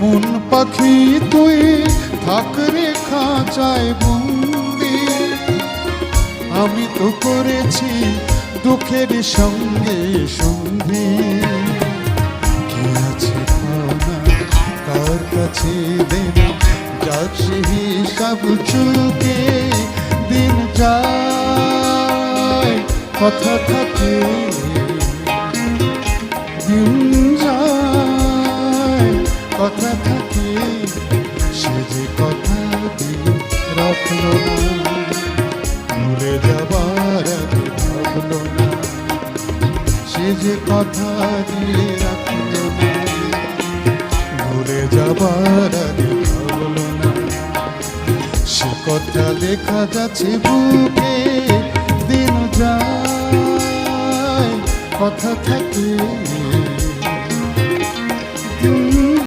মন পাখি তুই থাক রে খাঁচায় বন্দি, আমি তো করেছি দুঃখের সঙ্গে সন্ধি। কি আছে পাওনা কার কাছে দেনা, যার সে হিসাব চুকে দিন যায়, কথা থাকে দিন যায়, কথা থাকে সে যে কথা দিয়ে রাখলো না, ভুলে যাবার আগে ভাবলো না, সে যে কথা দিয়ে রাখলো না, ভুলে যাবার আগে ভাবলো না। সে কথা লেখা যাচ্ছে বুকে দিন যায়, কথা থাকে